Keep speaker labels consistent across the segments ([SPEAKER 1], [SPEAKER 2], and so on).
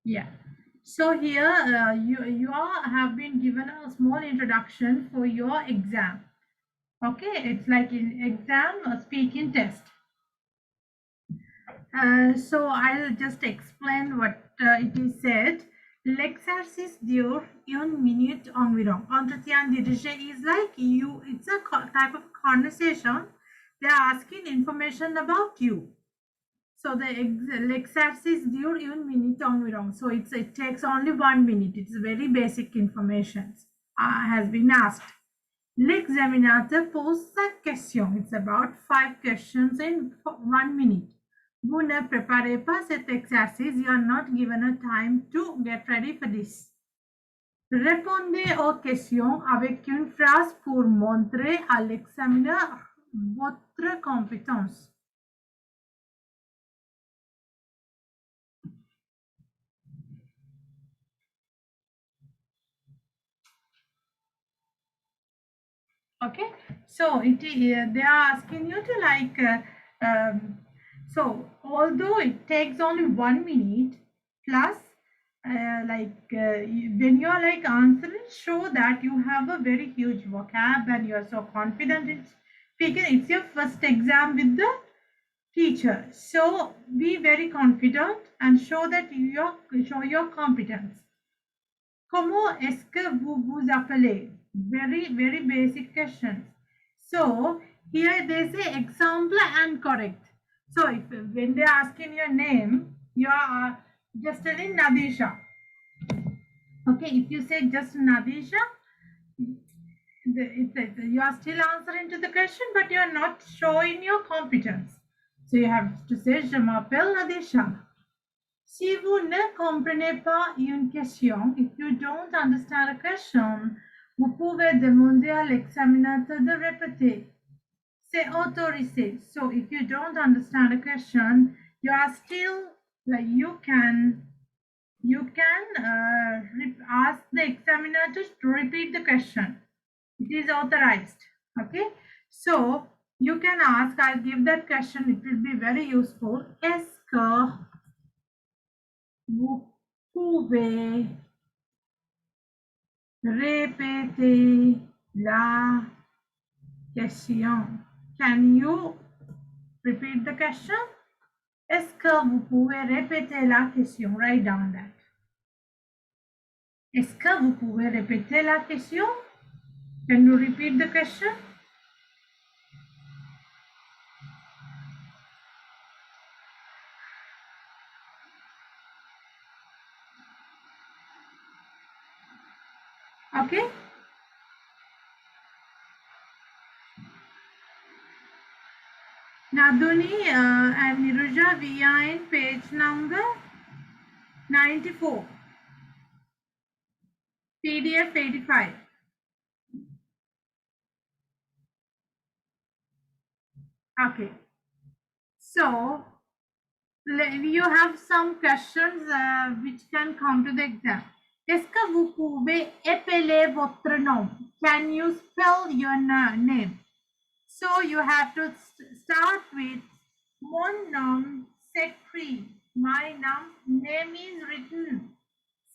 [SPEAKER 1] Yeah. So here you all have been given a small introduction for your exam. Okay, it's like in exam or speaking test. So I'll just explain what it is said. L'exercice dure une minute environ. Entretien dirigé is like you. It's a type of conversation. They are asking information about you. So the l'exercice dure une minute environ. So it takes only 1 minute. It's very basic information. Has been asked. L'examinateur pose 5 questions. It's about 5 questions in 1 minute. Vous ne préparez pas cet exercice. You are not given a time to get ready for this. Répondez aux questions avec une phrase pour montrer à l'examinateur votre compétence. Okay, so they are asking you to like so although it takes only 1 minute plus when you're like answering, show that you have a very huge vocab and you're so confident in speaking. It's your first exam with the teacher, so be very confident and show that show your competence. Comment est-ce que vous vous appelez? Very basic questions. So here they say example and correct. So if when they are asking your name, you are just telling Nadisha. Okay, if you say just Nadisha, you are still answering to the question, but you are not showing your competence. So you have to say Je m'appelle Nadisha. Si vous ne comprenez pas une question, if you don't understand a question, vous pouvez demander à l'examinateur de répéter. C'est autorisé. So if you don't understand a question, you are still like you can ask the examinator to repeat the question. It is authorized. Okay. So you can ask. I'll give that question. It will be very useful. Est-ce que vous pouvez répéter la question? Can you repeat the question? Est-ce que vous pouvez répéter la question? Write down that. Est-ce que vous pouvez répéter la question? Can you repeat the question? Okay. Naduni and Niruja, we are in page number 94. PDF 85. Okay. So you have some questions which can come to the exam. Est-ce que vous pouvez épeler votre nom? Can you spell your name? So you have to start with mon nom s'écrit. My name is written.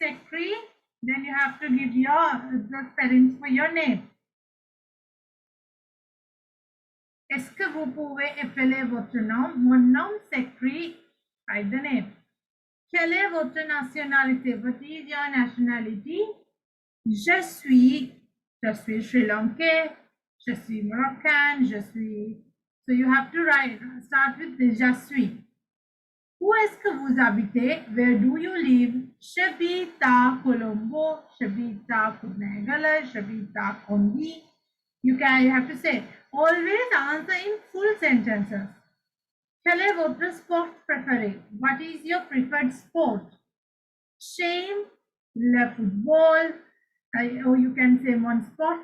[SPEAKER 1] S'écrit. Then you have to give the spelling for your name. Est-ce que vous pouvez épeler votre nom? Mon nom s'écrit. Write the name. Quelle est votre nationalité? What is your nationality? Je suis Sri Lankan, je suis Moroccan, je suis. So you have to start with the je suis. Où est-ce que vous habitez? Where do you live? J'habite à Colombo, j'habite à Cournagala, j'habite à Condi. You have to say, always answer in full sentences. Quel est votre sport préféré? What is your preferred sport? Shame, le football, or you can say mon sport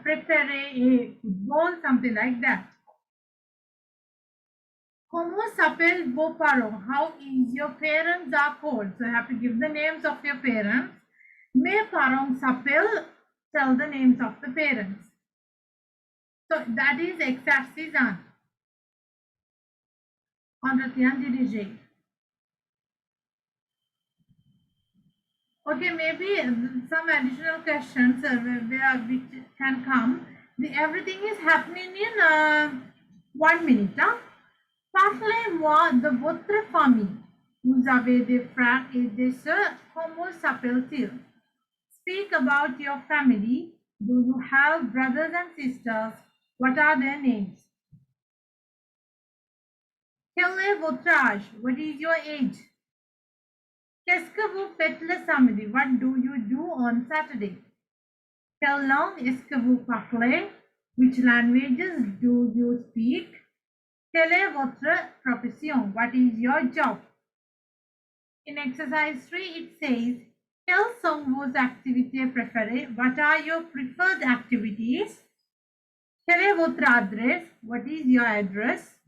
[SPEAKER 1] préféré football, something like that. Comment s'appellent vos parents? How is your parents are called? So you have to give the names of your parents. Mes parents s'appellent, tell the names of the parents. So that is exercise 1. Entretien dirigé. Okay, maybe some additional questions which can come. Everything is happening in 1 minute. Hein? Parlez-moi de votre famille. Vous avez des frères et des sœurs. Comment s'appellent-ils? Speak about your family. Do you have brothers and sisters? What are their names? Quel est votre âge? What is your age? Qu'est-ce que vous faites le samedi? What do you do on Saturday? Quelle langue est-ce que vous parlez? Which languages do you speak? Quelle est votre profession? What is your job? In exercise 3, it says, quelles sont vos activités préférées? What are your preferred activities? Quelle est votre adresse? What is your address?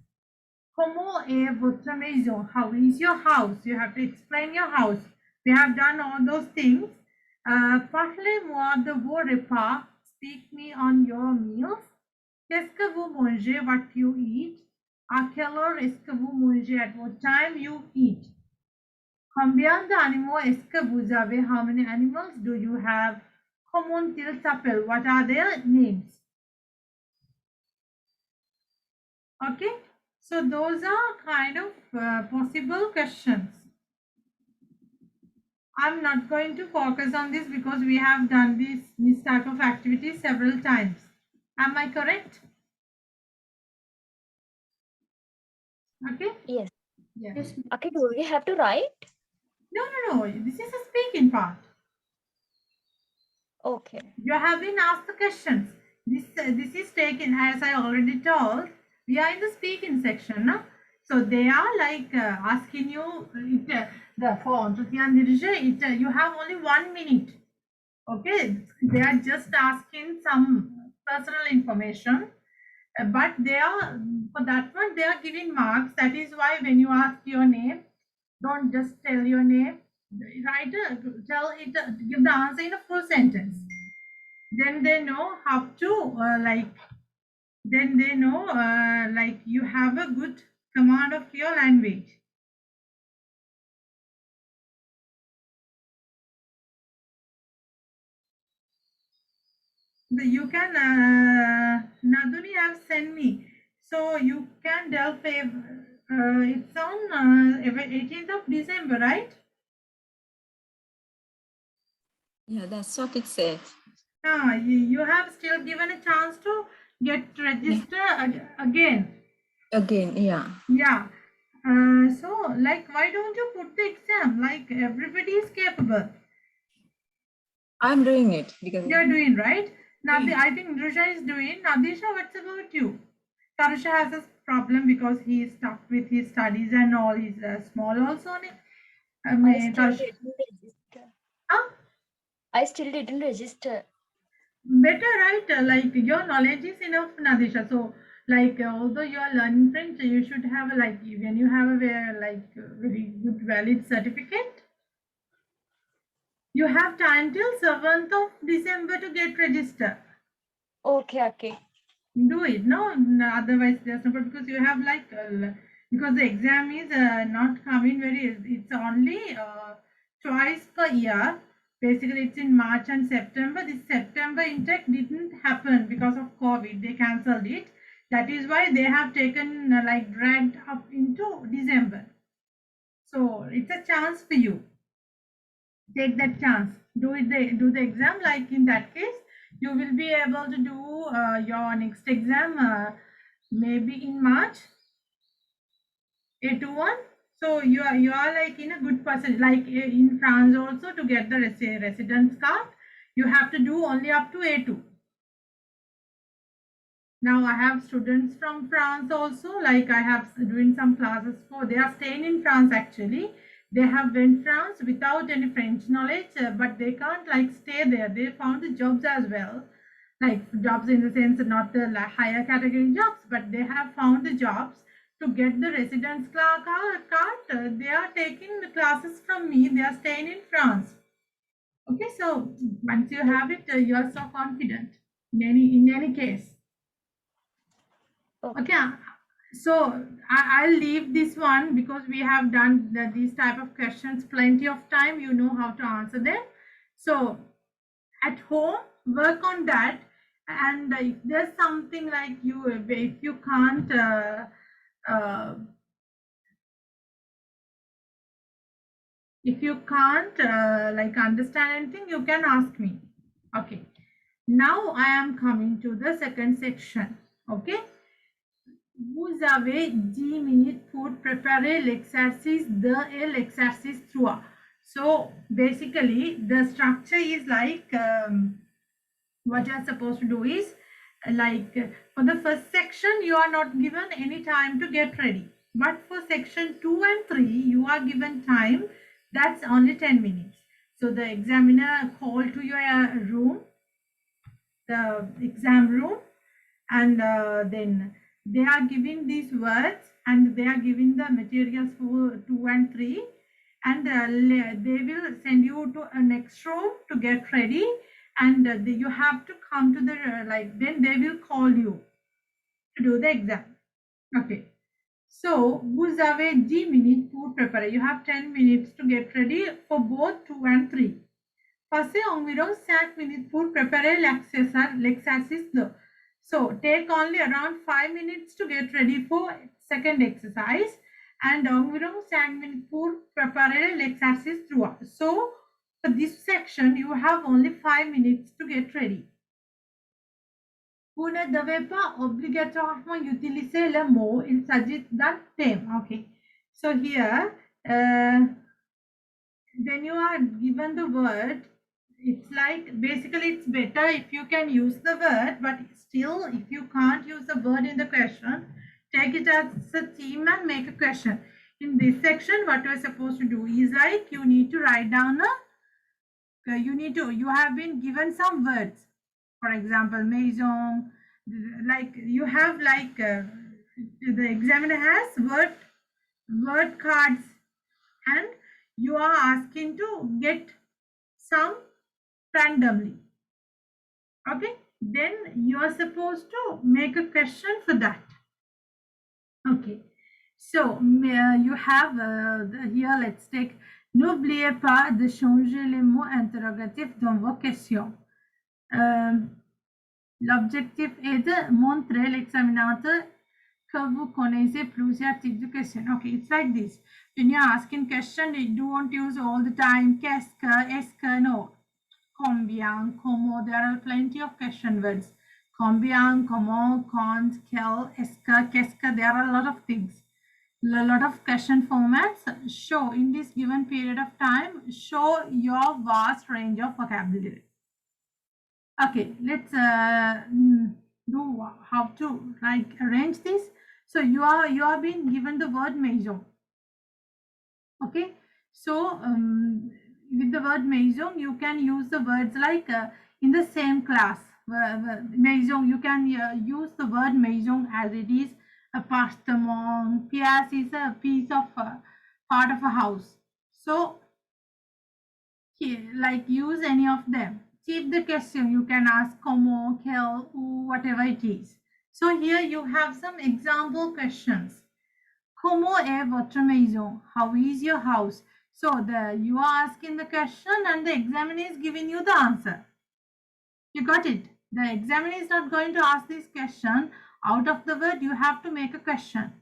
[SPEAKER 1] Comment est votre maison? How is your house? You have to explain your house. We have done all those things. Parlez-moi de vos repas. Speak me on your meals. Qu'est-ce que vous mangez? What you eat. À quelle heure est-ce que vous mangez? At what time you eat. Combien d'animaux est-ce que vous avez? How many animals do you have? Comment ils s'appellent? What are their names? Okay, so those are kind of possible questions. I'm not going to focus on this because we have done this type of activity several times. Am I correct? Okay.
[SPEAKER 2] Yes.
[SPEAKER 1] Yes.
[SPEAKER 2] Okay, do we have to write?
[SPEAKER 1] No. This is a speaking part.
[SPEAKER 2] Okay.
[SPEAKER 1] You have been asked the questions. This is taken, as I already told. We are in the speaking section, no? So they are like asking you the phone. You have only 1 minute. Okay, they are just asking some personal information, but they are for that one they are giving marks. That is why when you ask your name, don't just tell your name. Write tell it give the answer in a full sentence. Then they know how to then they know like you have a good command of your language. You can Naduni have sent me, so you can DELF A. It's on 18th of December, right?
[SPEAKER 3] Yeah, that's what it says.
[SPEAKER 1] You have still given a chance to get registered again.
[SPEAKER 3] Again, yeah.
[SPEAKER 1] Yeah. So, like, why don't you put the exam? Like, everybody is capable.
[SPEAKER 3] I'm doing it because
[SPEAKER 1] You're doing, right? I think Nrusha is doing. Nadisha, what's about you? Tarusha has a problem because he is stuck with his studies and all. He's small also.
[SPEAKER 2] I still didn't register.
[SPEAKER 1] Huh?
[SPEAKER 2] I still didn't register.
[SPEAKER 1] Better, right? Like your knowledge is enough, Nadisha. So, like, although you are learning French, you should have like when you have a very good valid certificate, you have time till 7th of December to get registered.
[SPEAKER 2] Okay.
[SPEAKER 1] Do it. No, otherwise there's no point because you have like because the exam is not coming it's only twice per year. Basically it's in March and September. This September intake didn't happen because of COVID. They cancelled it. That is why they have taken like dragged up into December. So it's a chance for you. Take that chance. Do the exam. Like in that case you will be able to do your next exam maybe in March, A21. So you are like in a good percent. Like in France also, to get the residence card you have to do only up to A2. Now I have students from France also, like I have doing some classes for, they are staying in France actually. They have went France without any French knowledge, but they can't like stay there. They found the jobs as well, like jobs in the sense not the higher category jobs, but they have found the jobs. To get the residence card, they are taking the classes from me. They are staying in France. Okay, so once you have it, you are so confident in any case. Okay. So I'll leave this one because we have done these type of questions plenty of time. You know how to answer them. So at home, work on that. And if there's something like if you can't uh, like understand anything, you can ask me. Okay, now I am coming to the second section. Okay, vous avez 10 minutes pour préparer l'exercice 2 et l'exercice 3. So basically the structure is like what you're supposed to do is like for the first section you are not given any time to get ready, but for section 2 and 3 you are given time. That's only 10 minutes. So the examiner called to your room, the exam room, and then they are giving these words and they are giving the materials for 2 and 3, and they will send you to a next room to get ready, and you have to come to the like then they will call you to do the exam. Okay, so vous avez 10 minutes pour préparer. You have 10 minutes to get ready for both 2 and 3. Passez environ 5 minutes pour préparer l'exercice 2. So take only around 5 minutes to get ready for second exercise and environ 5 minutes pour préparer l'exercice 3. So for this section you have only 5 minutes to get ready. Vous ne devez pas obligatoirement utiliser le mot, il s'agit d'un thème. Okay, so here when you are given the word, it's like basically it's better if you can use the word, but still if you can't use the word in the question, take it as a theme and make a question. In this section what you're supposed to do is like you need to write down you have been given some words, for example maison, like you have like the examiner has word cards and you are asking to get some randomly. Okay, then you are supposed to make a question for that. Okay, so you have here, let's take n'oubliez pas de changer les mots interrogatifs dans vos questions. L'objectif est de montrer l'examinateur que vous connaissez plusieurs types de questions. Okay, it's like this. When you're asking question, you don't use all the time qu'est-ce que, est-ce que, no. Combien, comment, there are plenty of question words. Combien, comment, quand, quel, est-ce que, qu'est-ce que, there are a lot of things. A lot of question formats show in this given period of time, show your vast range of vocabulary. Okay, let's do how to like arrange this. So you are being given the word maison. Okay, so with the word maison you can use the words like in the same class maison, you can use the word maison as it is appartement, pièce is a piece of part of a house. So like use any of them. Keep the question, you can ask comment, quel, ou whatever it is. So here you have some example questions. Comment est votre maison? How is your house? So you are asking the question and the examiner is giving you the answer. You got it? The examiner is not going to ask this question. Out of the word, you have to make a question.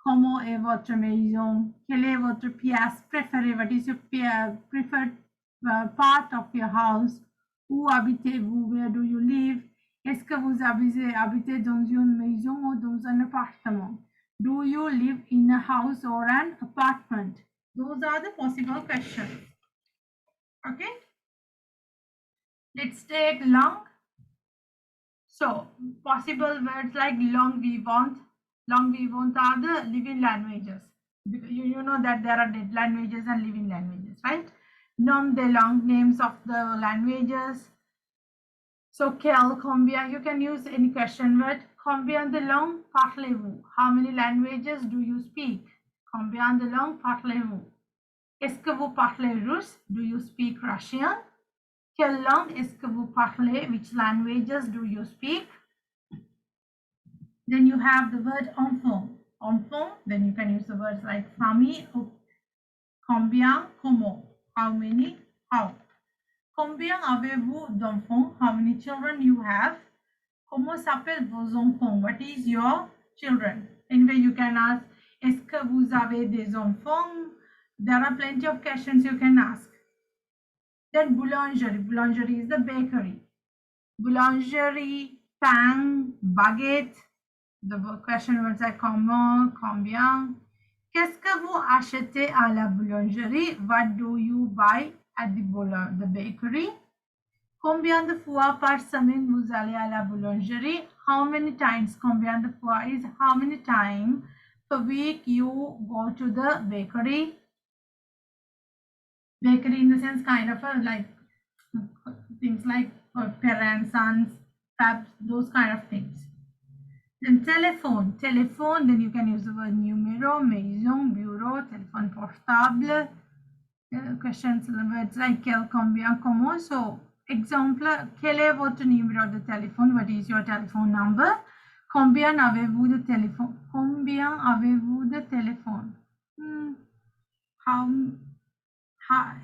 [SPEAKER 1] Comment est votre maison? Quelle est votre pièce préférée? What is your preferred part of your house? Où habitez-vous? Where do you live? Est-ce que vous habitez dans une maison ou dans un appartement? Do you live in a house or an apartment? Those are the possible questions. Okay. Let's take langue. So possible words like langue vivante. Langue vivante are the living languages. You know that there are dead languages and living languages, right? Nom de langue, names of the languages. So quel, combien, you can use any question word. Combien de langues parlez-vous? How many languages do you speak? Combien de langues parlez-vous? Est-ce que vous parlez russe? Do you speak Russian? Quelle langue est-ce que vous parlez? Which languages do you speak? Then you have the word enfant. Enfant, then you can use the words like famille or combien, comment. How many, how. Combien avez-vous d'enfants? How many children you have? Comment s'appellent vos enfants? What is your children? Anyway, you can ask, est-ce que vous avez des enfants? There are plenty of questions you can ask. Then boulangerie. Boulangerie is the bakery. Boulangerie, pain, baguette. The question was like comment, combien. Qu'est-ce que vous achetez à la boulangerie? What do you buy at the bakery? Combien de fois par semaine vous allez à la boulangerie? How many times? Combien de fois is how many times per week you go to the bakery? Bakery in the sense kind of a like things like parents, sons, tabs, those kind of things. Then telephone. Telephone, then you can use the word numéro, maison, bureau, téléphone portable. Questions, words like quel, combien, comment. So, exemple, quel est votre numéro de téléphone? What is your telephone number? Combien avez-vous de téléphone? Combien avez-vous de téléphone? How,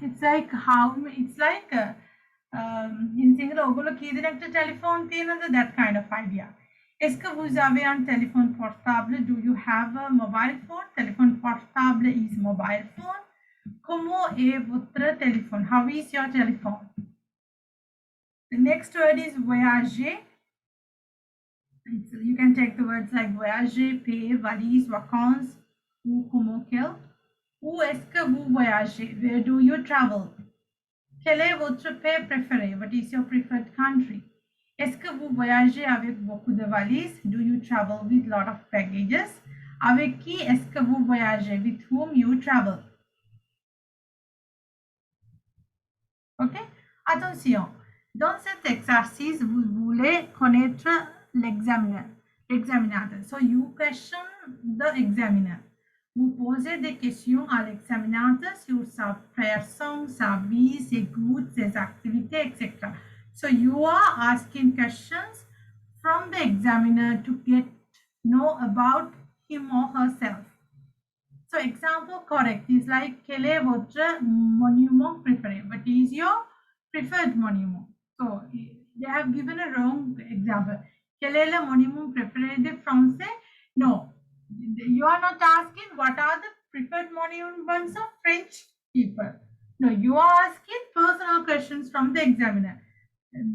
[SPEAKER 1] it's like how, it's like in single ogolo key telephone, that kind of idea. Est-ce que vous avez un téléphone portable? Do you have a mobile phone? Téléphone portable is mobile phone. Comment est votre téléphone? How is your telephone? The next word is voyager. You can take the words like voyager, payer, valise, vacances, ou comment quel. Où est-ce que vous voyagez? Where do you travel? Quel est votre pays préféré? What is your preferred country? Est-ce que vous voyagez avec beaucoup de valises? Do you travel with a lot of packages? Avec qui est-ce que vous voyagez? With whom you travel? Ok? Attention, dans cet exercice, vous voulez connaître l'examinateur. So you question the examiner. Vous posez des questions à l'examinateur sur sa personne, sa vie, ses goûts, ses activités, etc. So you are asking questions from the examiner to get know about him or herself. So example correct is like quel est votre monument préféré? What is your preferred monument? So they have given a wrong example. Quel est le monument préféré des Français? No, you are not asking what are the preferred monuments of French people. No, you are asking personal questions from the examiner.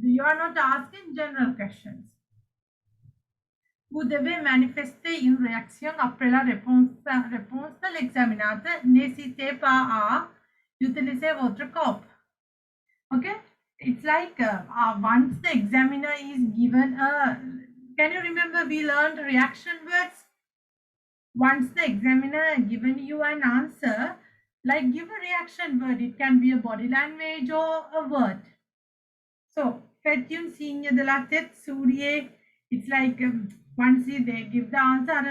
[SPEAKER 1] You are not asking general questions. Vous devez manifester une réaction après la réponse de l'examinateur. N'hésitez pas à utiliser votre corps. Okay? It's like once the examiner is given a, can you remember we learned reaction words? Once the examiner given you an answer, like give a reaction word. It can be a body language or a word. So, faites une signe de la tête, souriez. It's like once they give the answer,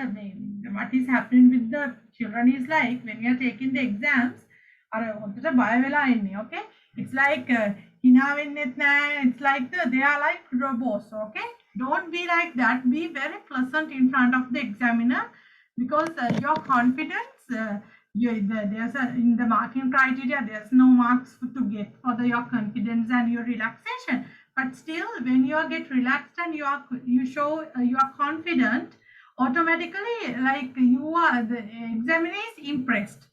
[SPEAKER 1] what is happening with the children is like when you are taking the exams, okay? It's like it's like they are like robots, okay? Don't be like that. Be very pleasant in front of the examiner because your confidence, there's in the marking criteria, there's no marks to get for your confidence and your relaxation. But still, when you get relaxed and you show you are confident, automatically, like you are, the examiner is impressed.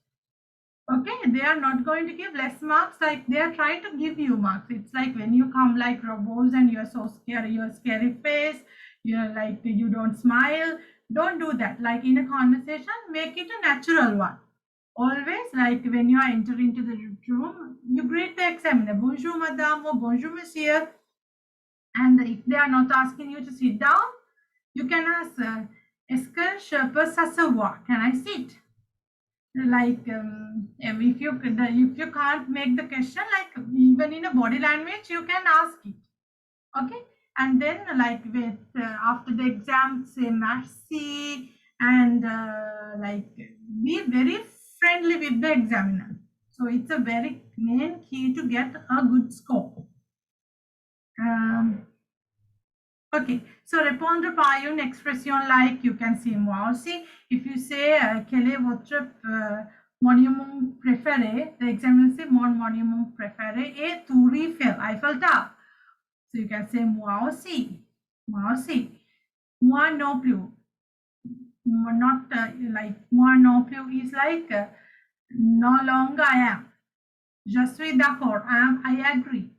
[SPEAKER 1] Okay, they are not going to give less marks, like they are trying to give you marks. It's like when you come like robots and you're so scary, your scary face, you're like you don't smile. Don't do that. Like in a conversation, make it a natural one. Always, like when you are entering into the room, you greet the examiner, bonjour madame or bonjour monsieur. And if they are not asking you to sit down, you can ask, est-ce que je peux s'asseoir? Can I sit? Like if you can't make the question, like even in a body language, you can ask it. Okay, and then like with after the exam, say merci and like be very friendly with the examiner. So it's a very main key to get a good score. Ok, so répondre par une expression like, you can see moi aussi. If you say, quel est votre monument préféré, the examiner say, mon monument préféré est Tour Eiffel, Eiffel Tower. So you can say, moi aussi, moi aussi. Moi non plus. Not like, moi non plus is like, no longer I am. Je suis d'accord, I agree.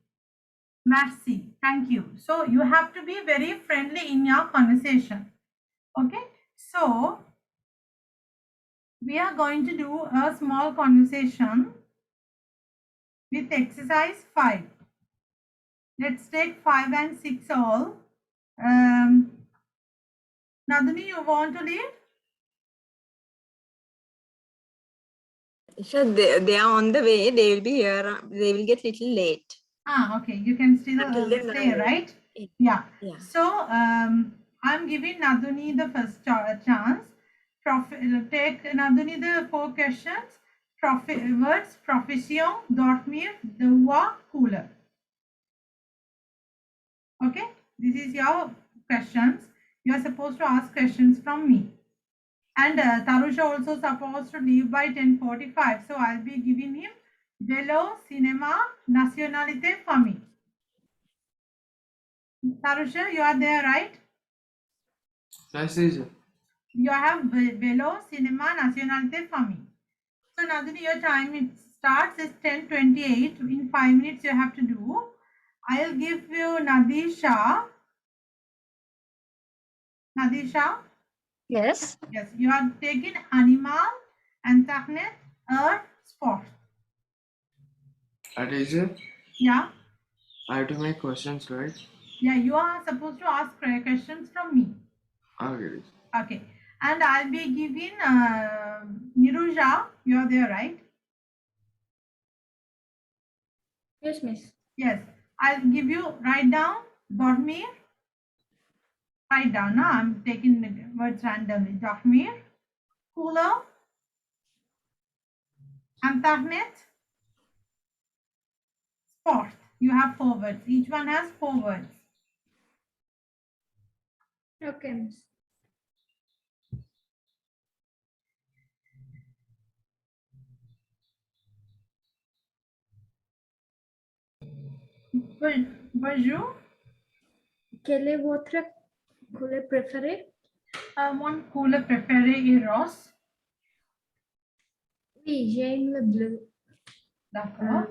[SPEAKER 1] Merci, thank you. So you have to be very friendly in your conversation. Okay, so we are going to do a small conversation with exercise 5. Let's take 5 and 6 all. Nadini, you want to lead?
[SPEAKER 3] Sure, they are on the way. They will be here. They will get little late.
[SPEAKER 1] Okay, you can still
[SPEAKER 3] Until then,
[SPEAKER 1] stay, right? Yeah.
[SPEAKER 3] Yeah.
[SPEAKER 1] So I'm giving Naduni the first chance. Take Naduni the 4 questions. Words, profession, dormir, devoir, cooler. Okay, this is your questions. You are supposed to ask questions from me. And Tarusha also supposed to leave by 10:45. So I'll be giving him Velo, Cinema, Nationalité, Famille. Tarusha, you are there, right?
[SPEAKER 4] Yes, teacher.
[SPEAKER 1] You have Velo, Cinema, Nationalité, Famille. So Nadini, your time it starts is 10:28. In 5 minutes you have to do. I'll give you Nadisha. Nadisha?
[SPEAKER 2] Yes.
[SPEAKER 1] Yes, you are taking animal, internet, earth, sport.
[SPEAKER 4] Teacher,
[SPEAKER 1] Yeah?
[SPEAKER 4] I have to make questions, right?
[SPEAKER 1] Yeah, you are supposed to ask questions from me.
[SPEAKER 4] Okay, teacher.
[SPEAKER 1] Okay. And I'll be giving Niruja. You are there, right?
[SPEAKER 2] Yes, miss.
[SPEAKER 1] Yes. I'll give you, write down, dormir. Write down. Now I'm taking the words randomly. Dormir, cooler, internet, sport. You have 4 words. Each one has 4 words.
[SPEAKER 2] Okay, miss.
[SPEAKER 1] Bonjour.
[SPEAKER 2] Quel est votre couleur préférée?
[SPEAKER 1] Mon couleur préféré est rose.
[SPEAKER 2] Oui, j'aime le bleu.
[SPEAKER 1] D'accord.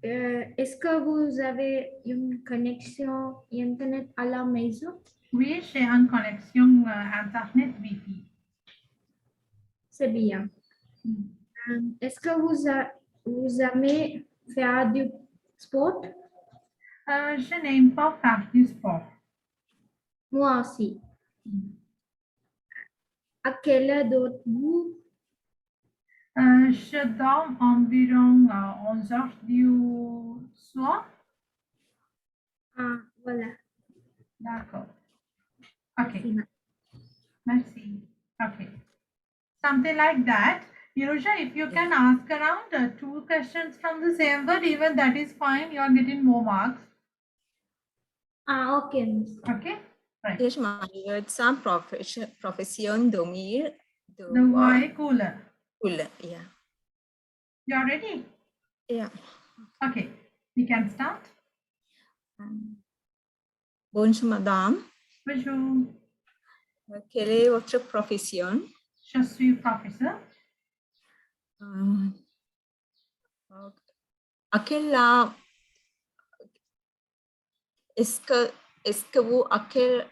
[SPEAKER 2] Est-ce que vous avez une connexion Internet à la maison?
[SPEAKER 1] Oui, j'ai une connexion Internet Wi-Fi.
[SPEAKER 2] C'est bien. Est-ce que vous aimez faire du sport?
[SPEAKER 1] Je n'aime pas faire du sport.
[SPEAKER 2] Moi aussi. À quelle heure dormez-vous?
[SPEAKER 1] Je dors environ 11 heures du soir.
[SPEAKER 2] Ah, voilà.
[SPEAKER 1] D'accord. Okay.
[SPEAKER 2] Merci.
[SPEAKER 1] Merci. Okay. Something like that. Nirusha, if you can ask around 2 questions from the same word, even that is fine. You are getting more marks.
[SPEAKER 2] Ah, okay, miss.
[SPEAKER 1] Okay. Right.
[SPEAKER 3] Yes, my words are profession, domir,
[SPEAKER 1] The Y cooler.
[SPEAKER 3] cooler. Yeah.
[SPEAKER 1] You are ready?
[SPEAKER 3] Yeah.
[SPEAKER 1] Okay. We can start.
[SPEAKER 3] Bonjour, madame.
[SPEAKER 1] Bonjour.
[SPEAKER 3] Quelle est votre profession?
[SPEAKER 1] Je suis professeur.
[SPEAKER 3] À quelle heure est-ce que vous à quelle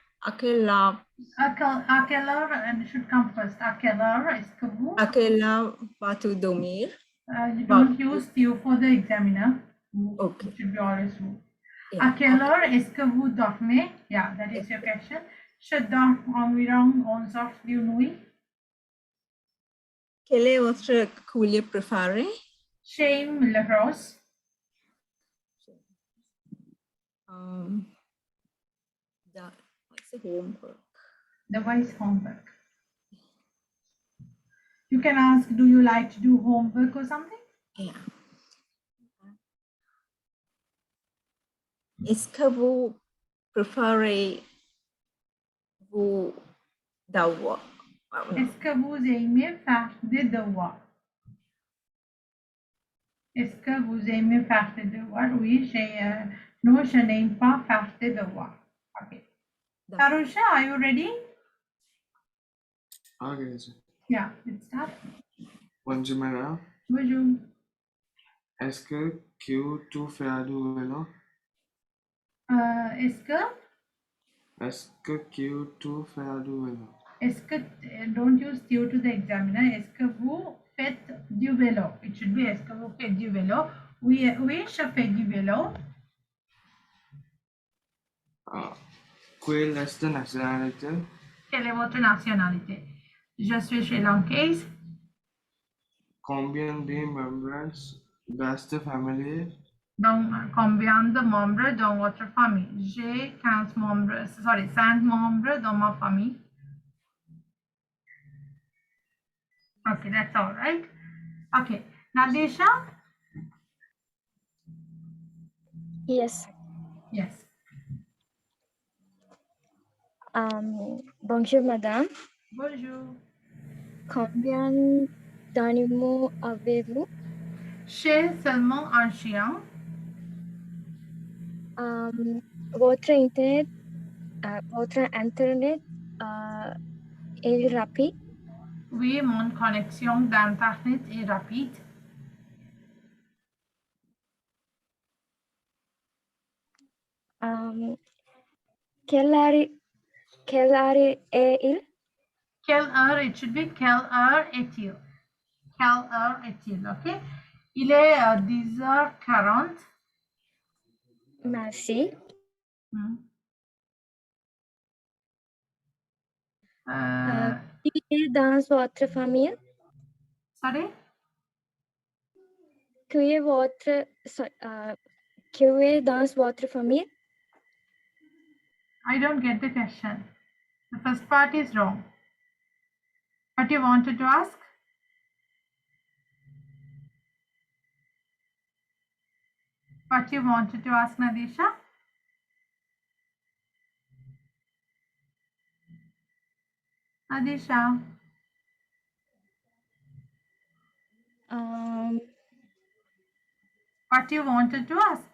[SPEAKER 3] heure
[SPEAKER 1] À quelle heure, and it should come first. À quelle heure est-ce que vous?
[SPEAKER 3] à quelle heure vas-tu dormir?
[SPEAKER 1] You don't use you for the examiner.
[SPEAKER 3] Okay.
[SPEAKER 1] It should be always you.
[SPEAKER 3] Yeah.
[SPEAKER 1] À quelle heure est-ce que vous dormez? Yeah, that is your question. Je dors environ 11 heures de nuit.
[SPEAKER 3] Quelle est votre couleur préférée?
[SPEAKER 1] J'aime le rose.
[SPEAKER 3] What's the homework?
[SPEAKER 1] The wise homework. You can ask, do you like to do homework or something?
[SPEAKER 3] Yeah. Est-ce que vous préférez vous devoir?
[SPEAKER 1] Est-ce que vous aimez faire des devoirs? Est-ce que vous aimez faire des devoirs? Oui, non, je n'aime pas faire des devoirs. Okay. Tarusha, are you ready?
[SPEAKER 4] Okay, teacher.
[SPEAKER 1] Yeah, let's start.
[SPEAKER 4] Bonjour, madame.
[SPEAKER 1] Bonjour.
[SPEAKER 4] Est-ce que tu fais du vélo?
[SPEAKER 1] Est-ce que
[SPEAKER 4] Est-ce que tu fais du vélo?
[SPEAKER 1] don't use you to the examiner. Est-ce que vous faites du vélo? It should be est-ce que vous faites du vélo? Oui, je fais du vélo.
[SPEAKER 4] Quelle est ta nationalité?
[SPEAKER 1] Quelle est votre nationalité? Je suis sri-lankaise.
[SPEAKER 4] Combien de membres de ta famille?
[SPEAKER 1] Donc, combien de membres dans votre famille? J'ai 5 membres dans ma famille. Okay, that's all right. Okay, Nadisha?
[SPEAKER 5] Yes.
[SPEAKER 1] Yes.
[SPEAKER 5] Bonjour, madame.
[SPEAKER 1] Bonjour.
[SPEAKER 5] Combien d'animaux avez-vous?
[SPEAKER 1] J'ai seulement un chien.
[SPEAKER 5] Votre internet est rapide?
[SPEAKER 1] Oui, mon connexion d'internet est rapide.
[SPEAKER 5] Quelle heure est-il?
[SPEAKER 1] Quelle heure? It should be quelle heure est-il? Quelle heure est-il? Okay. Il est 10h40.
[SPEAKER 5] Merci. Qui est dans votre famille?
[SPEAKER 1] Sorry?
[SPEAKER 5] Qui est dans votre famille?
[SPEAKER 1] I don't get the question. The first part is wrong. What you wanted to ask? What you wanted to ask, Nadisha? Nadisha? What you wanted to ask?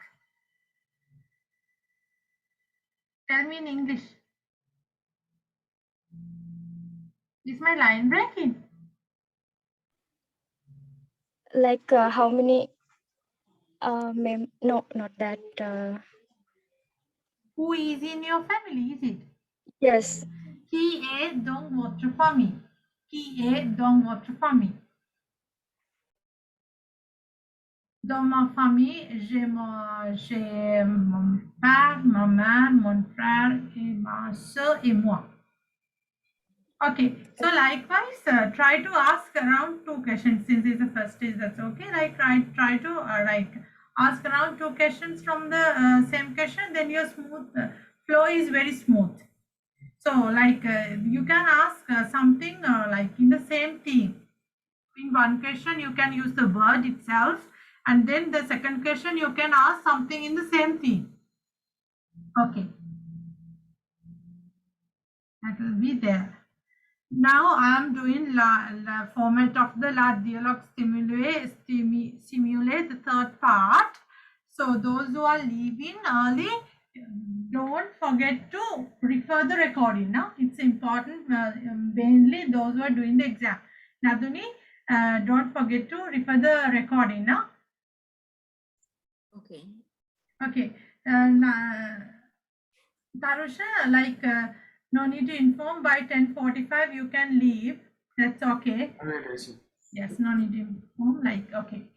[SPEAKER 1] Tell me in English. Is my line breaking?
[SPEAKER 5] Like how many? No, not that.
[SPEAKER 1] Who is in your family, is it?
[SPEAKER 5] Yes.
[SPEAKER 1] Qui est dans votre famille? Qui est dans votre famille? Dans ma famille, j'ai mon père, ma mère, mon frère et ma soeur et moi. Okay, so likewise, try to ask around 2 questions since it's the first stage. That's okay. Like try to ask around 2 questions from the same question. Then your flow is very smooth. So you can ask something like in the same theme. In one question, you can use the word itself, and then the second question you can ask something in the same theme. Okay, that will be there. Now I am doing the format of the dialogue simulate the third part. So those who are leaving early, don't forget to refer the recording. Now it's important, mainly those who are doing the exam. Naduni, don't forget to refer the recording. Now.
[SPEAKER 3] Okay.
[SPEAKER 1] Okay. Tarusha, no need to inform by 10:45 you can leave. That's okay.
[SPEAKER 4] Okay, teacher.
[SPEAKER 1] Yes, no need to inform. Okay.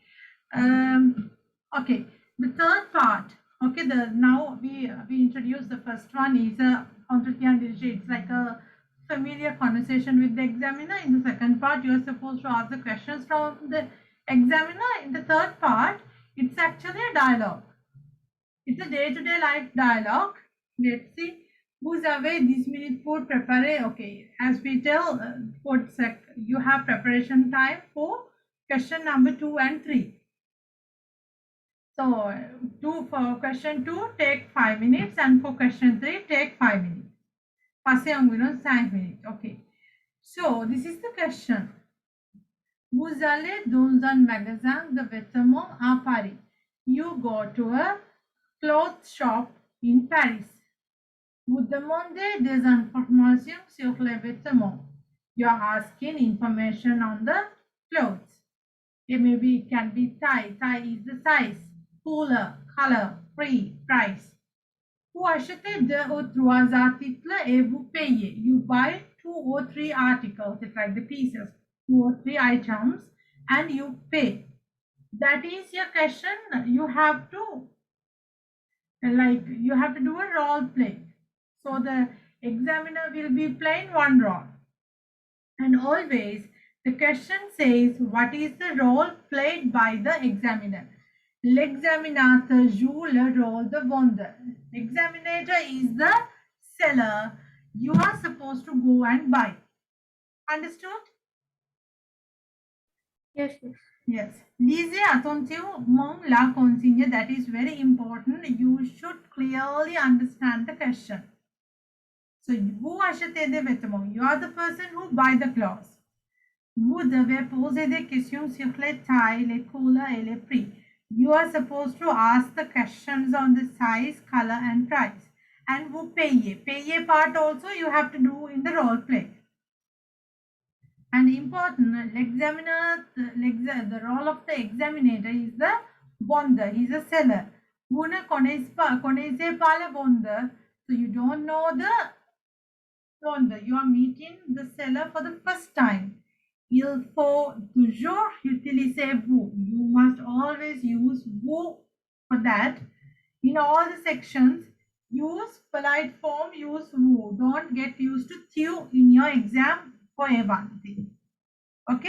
[SPEAKER 1] Okay. The third part. Okay. Now we introduce the first one is a it's like a familiar conversation with the examiner. In the second part, you are supposed to ask the questions from the examiner. In the third part, it's actually a dialogue. It's a day-to-day life dialogue. Let's see. Vous avez 10 minutes pour préparer. Okay, as we tell, you have preparation time for question number 2 and 3. So for question 2, take 5 minutes, and for question 3, take 5 minutes. Passez environ 5 minutes. Okay. So this is the question. Vous allez dans un magasin de vêtements à Paris. You go to a clothes shop in Paris. Vous demandez des informations sur les vêtements. You are asking information on the clothes. Maybe it can be tie. Tie is the size, color, free, price. Vous achetez 2 ou 3 articles et vous payez. You buy 2 or 3 articles, it's like the pieces, 2 or 3 items, and you pay. That is your question. You have to do a role play. So the examiner will be playing one role. And always the question says what is the role played by the examiner. L'examinateur joue le rôle de vendeur. Examinator is the seller. You are supposed to go and buy. Understood?
[SPEAKER 2] Yes, yes.
[SPEAKER 1] Yes. Lisez attentivement la consigne. That is very important. You should clearly understand the question. So, vous achetez des vêtements. You are the person who buy the clothes. Vous devez poser des questions sur les tailles, les couleurs et les prix. You are supposed to ask the questions on the size, color and price. And vous payez. Payer part also you have to do in the role play. And important, the role of the examinator is the vendor, he is a seller. Vous ne connaissez pas le vendeur, so you don't know the vendor. You are meeting the seller for the first time. Il faut toujours utiliser vous. You must always use vous for that. In all the sections, use polite form, use vous. Don't get used to tu in your exam for everything. OK?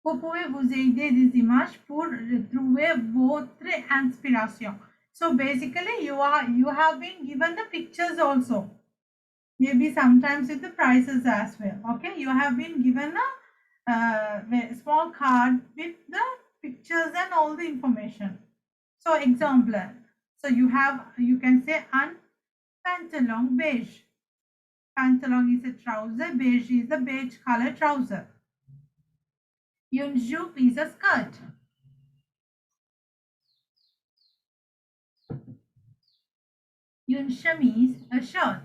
[SPEAKER 1] Vous pouvez vous aider des images pour retrouver votre inspiration. So basically, you have been given the pictures also. Maybe sometimes with the prices as well. Okay, you have been given a small card with the pictures and all the information. So exemplar. So you can say un pantalon beige. Pantalon is a trouser, beige is the beige color trouser. Une jupe is a skirt. Une chemise, a shirt.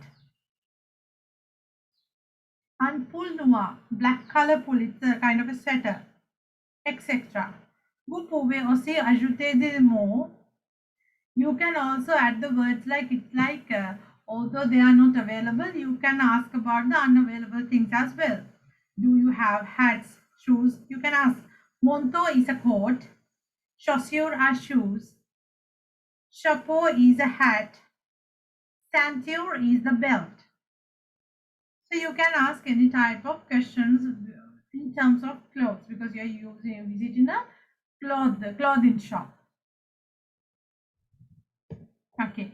[SPEAKER 1] And pull noir, black color pull, it's a kind of a sweater, etc. Vous pouvez aussi ajouter des mots. You can also add the words like although they are not available, you can ask about the unavailable things as well. Do you have hats, shoes? You can ask. Manteau is a coat. Chaussures are shoes. Chapeau is a hat. Ceinture is the belt. So you can ask any type of questions in terms of clothes because you are visiting a clothing shop. Okay.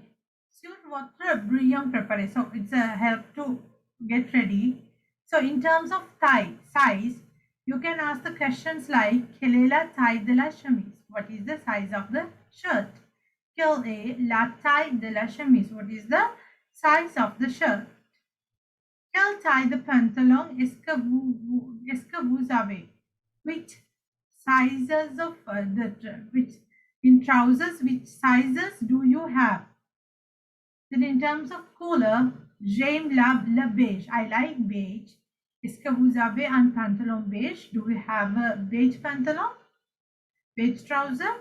[SPEAKER 1] Sur votre brillant préparé. So it's a help to get ready. So in terms of size, you can ask the questions like quelle est la taille de la chemise? What is the size of the shirt? Quelle est la taille de la chemise? What is the size of the shirt? Quelle taille de pantalon est-ce que vous avez? Which sizes of in trousers, which sizes do you have? Then in terms of color, j'aime le beige. I like beige. Est-ce que vous avez un pantalon beige? Do you have a beige pantalon? Beige trouser?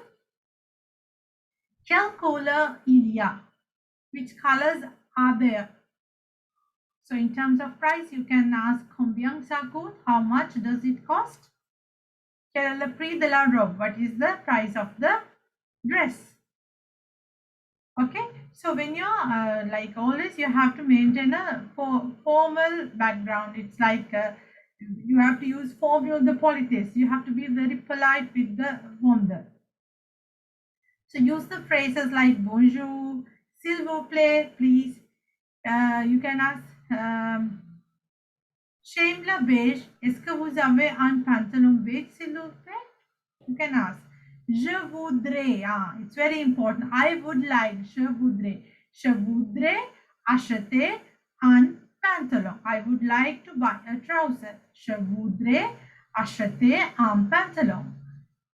[SPEAKER 1] Quelle couleur il y a? Which colors are there? So in terms of price, you can ask combien ça coûte? How much does it cost? Quel est le prix de la robe? What is the price of the dress? Okay, so when you're like always, you have to maintain a formal background. It's like you have to use formal the politesse. You have to be very polite with the vendor. So use the phrases like bonjour, s'il vous plaît, please. You can ask j'aime la beige. Est-ce que vous avez un pantalon beige, s'il vous plaît? You can ask. Je voudrais. It's very important. I would like. Je voudrais. Je voudrais acheter un pantalon. I would like to buy a trouser. Je voudrais acheter un pantalon.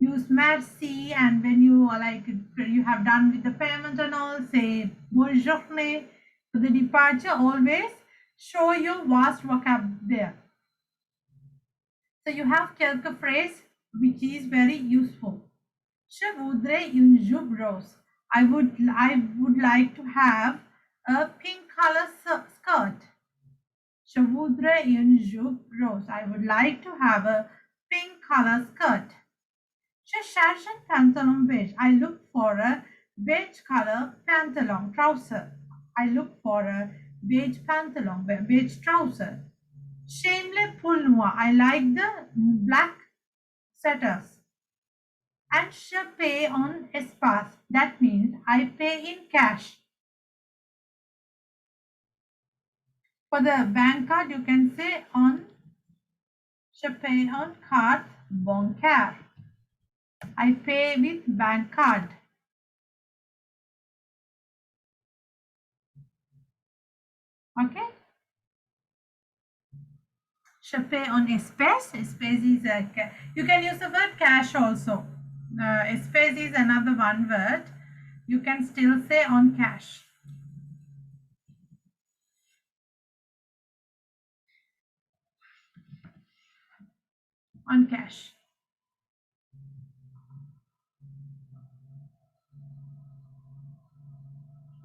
[SPEAKER 1] Use merci, and when you are like you have done with the payment and all, say bonne journée. For the departure, always show your vast vocab there. So you have quelques phrases which is very useful. Je voudrais une jupe rose. I would like to have a pink color skirt. Je voudrais une jupe rose. I would like to have a pink color skirt. Je cherche un pantalon beige. I look for a beige color pantalon trouser. I look for a beige pantalon, beige trouser. J'aime les poules noires. I like the black setters. And je paye en espace. That means I pay in cash. For the bank card, you can say on je paye en carte bancaire. I pay with bank card. Okay. Je paye en espèce. Espèce is you can use the word cash also. Espèce is another one word. You can still say on cash. On cash.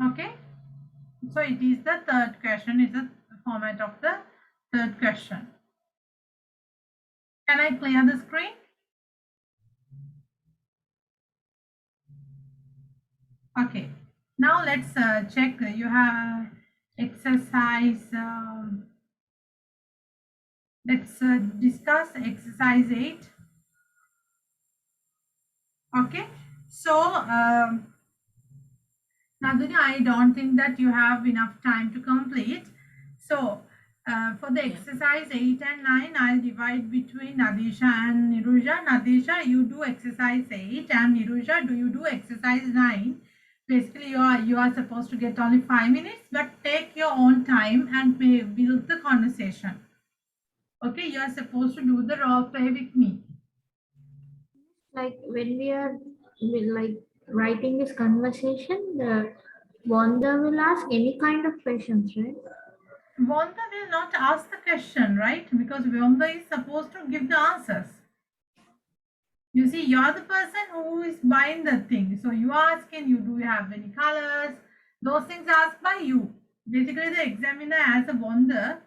[SPEAKER 1] Okay. So it is the third question. Is the format of the third question. Can I clear the screen? Okay. Now let's check. You have exercise. Let's discuss exercise 8. Okay. So Nadini, I don't think that you have enough time to complete. So for the exercise 8 and 9, I'll divide between Nadisha and Niruja. Nadisha, you do exercise 8, and Niruja, do you do exercise 9? Basically, you are supposed to get only 5 minutes, but take your own time and build the conversation. Okay, you are supposed to do the role play with me.
[SPEAKER 2] Like when we are like writing this conversation, the Wanda will ask any kind of questions, right?
[SPEAKER 1] Wanda will not ask the question, right? Because Wanda is supposed to give the answers. You see, you're the person who is buying the thing. So you are asking, do you have any colors? Those things are asked by you. Basically, the examiner as a Wanda,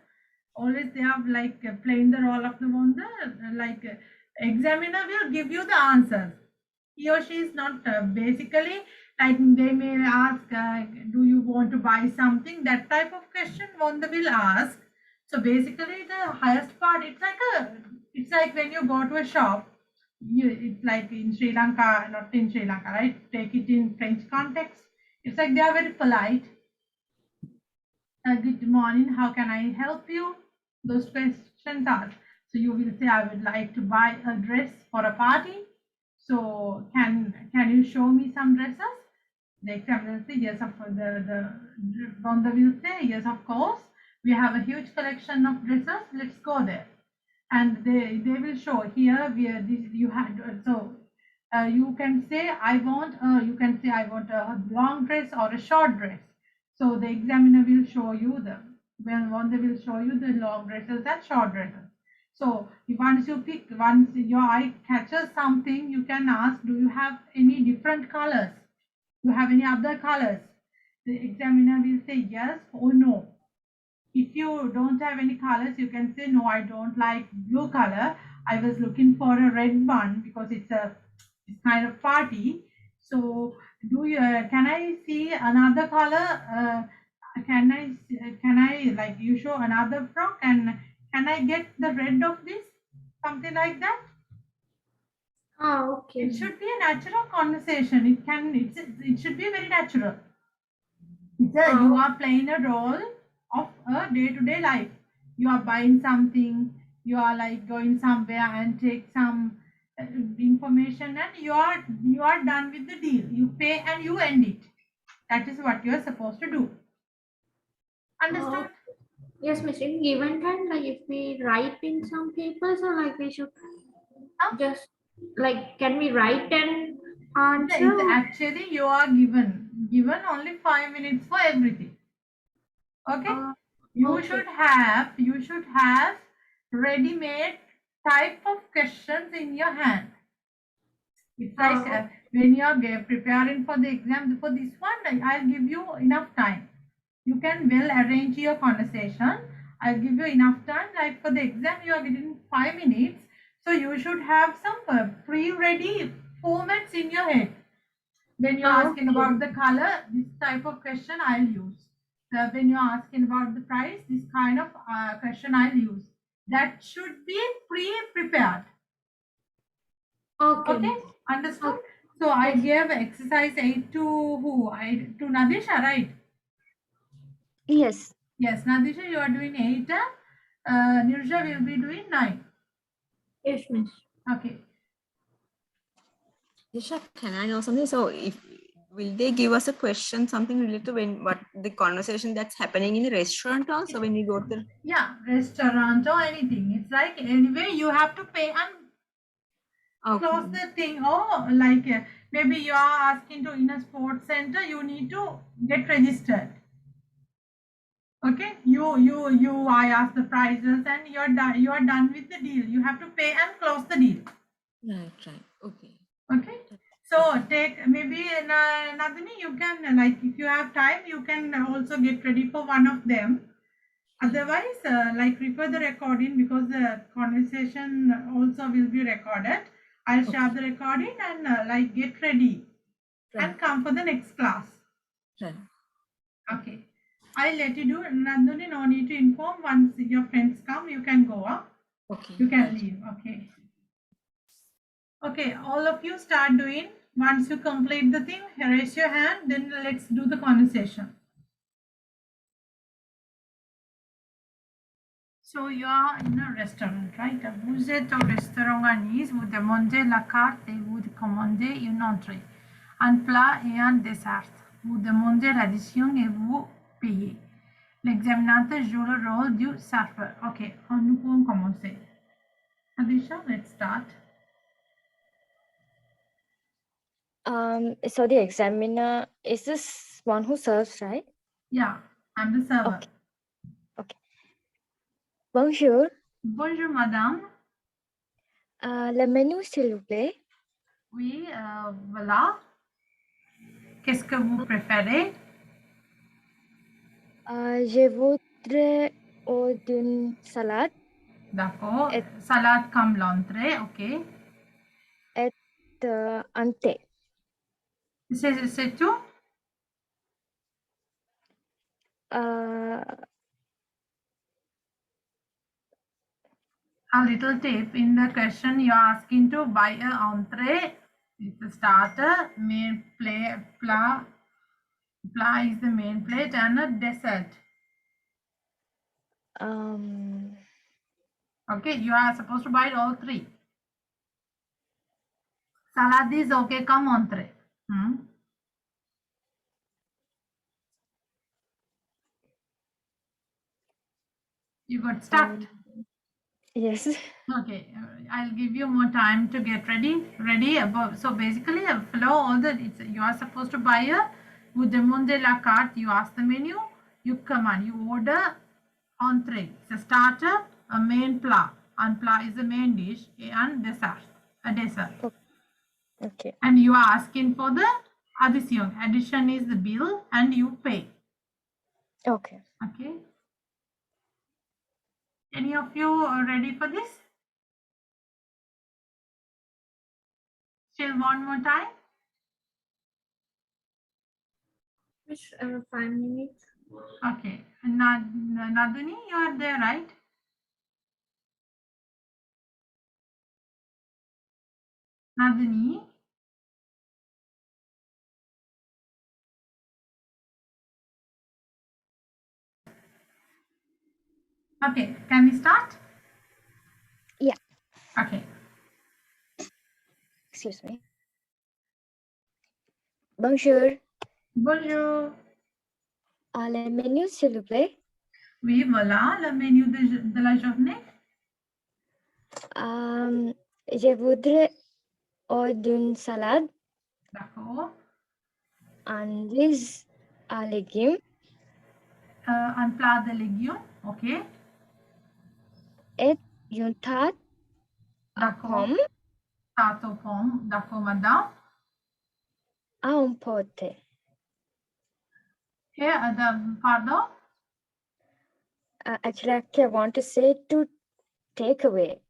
[SPEAKER 1] always they have like playing the role of the Wanda. Like examiner will give you the answers. He or she is not basically like they may ask, do you want to buy something? That type of question Wanda will ask. So basically, the highest part, it's like when you go to a shop. It's like in Sri Lanka, not in Sri Lanka, right? Take it in French context. It's like they are very polite. Good morning, how can I help you? Those questions are. So you will say, I would like to buy a dress for a party. So can you show me some dresses? The examiner will say, yes, the Wanda will say, yes, of course. We have a huge collection of dresses. Let's go there. And they will show here where this you had. So you can say I want a long dress or a short dress. So the examiner will show you they will show you the long dresses and short dresses. So once your eye catches something, you can ask, do you have any different colors? Do you have any other colors? The examiner will say yes or no. If you don't have any colors, you can say, no, I don't like blue color. I was looking for a red one because it's kind of party. So can I see another color? Can I like you show another frock, and can I get the red of this? Something like that.
[SPEAKER 2] Okay.
[SPEAKER 1] It should be a natural conversation. It should be very natural. You are playing a role of a day-to-day life. You are buying something, you are like going somewhere and take some information information and you are done with the deal. You pay and you end it. That is what you are supposed to do. Understood?
[SPEAKER 2] Yes, Miss. In given time, like if we write in some papers, or like we should just like, can we write an answer?
[SPEAKER 1] It's actually you are given only 5 minutes for everything. Okay? You
[SPEAKER 2] okay.
[SPEAKER 1] should have ready-made type of questions in your hand. It's like when you are preparing for the exam for this one, I'll give you enough time. You can well arrange your conversation. I'll give you enough time. Like for the exam, you are getting 5 minutes. So you should have some pre-ready formats in your head. When you're asking about the color, this type of question I'll use. When you're asking about the price, this kind of question I'll use. That should be pre-prepared. Okay, understood? So I gave exercise 8 to who? To Nadisha, right?
[SPEAKER 5] Yes.
[SPEAKER 1] Yes, Nadisha, you are doing 8. Nirja will be doing 9.
[SPEAKER 2] Yes, Miss.
[SPEAKER 1] Okay.
[SPEAKER 3] Disha, can I know something? So if will they give us a question, something related to what the conversation that's happening in the restaurant also when we go to the...
[SPEAKER 1] Yeah, restaurant or anything. It's like anyway you have to pay and close the thing. Or like maybe you are asking to in a sports center, you need to get registered. Okay, I ask the prices and you are done with the deal. You have to pay and close the deal.
[SPEAKER 3] Right. Okay.
[SPEAKER 1] Okay, so take maybe Nadini, you can like if you have time, you can also get ready for one of them. Otherwise, like refer the recording because the conversation also will be recorded. I'll share the recording and like get ready and come for the next class.
[SPEAKER 3] Right.
[SPEAKER 1] Okay. I'll let you do. Nanduni, no need to inform. Once your friends come, you can go up.
[SPEAKER 3] Okay.
[SPEAKER 1] You can leave. Okay. Okay, all of you start doing. Once you complete the thing, raise your hand, then let's do the conversation. So you are in a restaurant, right? Vous êtes au restaurant à Nice, vous demandez la carte et vous commandez une entrée, un plat et un dessert. Vous demandez l'addition et vous payez. L'examinateur joue le rôle du serveur. Ok, nous pouvons commencer. Adisha, let's start.
[SPEAKER 5] So the examiner is this one who serves, right?
[SPEAKER 1] Yeah, I'm the server.
[SPEAKER 5] Okay. Bonjour.
[SPEAKER 1] Bonjour, madame.
[SPEAKER 5] Le menu, s'il vous plaît.
[SPEAKER 1] Oui, voilà. Qu'est-ce que vous préférez?
[SPEAKER 5] Je voudrais une salade.
[SPEAKER 1] D'accord. Salade comme l'entrée, ok.
[SPEAKER 5] Et un thé.
[SPEAKER 1] C'est tout? A little tip in the question you're asking to buy a entree. It's a starter, main plate, pla is the main plate and a dessert. Okay, you are supposed to buy all three. Salad is okay, come entree. You got stuck?
[SPEAKER 5] Yes.
[SPEAKER 1] Okay, I'll give you more time to get ready. So basically, follow all the. You are supposed to buy a. Vous demandez la carte. You ask the menu. You command. You order entree. It's a starter, a main plat. And plat is the main dish and dessert. A dessert.
[SPEAKER 5] Okay.
[SPEAKER 1] And you are asking for the addition. Addition is the bill, and you pay.
[SPEAKER 5] Okay.
[SPEAKER 1] Okay. Any of you are ready for this? Still one more time?
[SPEAKER 2] Miss, 5 minutes.
[SPEAKER 1] Okay. Naduni, you are there, right? Naduni? Okay, can we start?
[SPEAKER 5] Yeah.
[SPEAKER 1] Okay.
[SPEAKER 5] excuse me. Bonjour.
[SPEAKER 1] Bonjour.
[SPEAKER 5] Le menu, s'il vous plaît.
[SPEAKER 1] Oui, voilà le menu de la journée.
[SPEAKER 5] Je voudrais d'une salade,
[SPEAKER 1] D'accord.
[SPEAKER 5] un riz à légumes,
[SPEAKER 1] Un plat de légumes. OK.
[SPEAKER 5] et une tarte à
[SPEAKER 1] D'accord.
[SPEAKER 5] pomme
[SPEAKER 1] Tarte aux pommes. D'accord, madame.
[SPEAKER 5] à emporter.
[SPEAKER 1] Et, pardon?
[SPEAKER 5] Actually, I want to say to take away.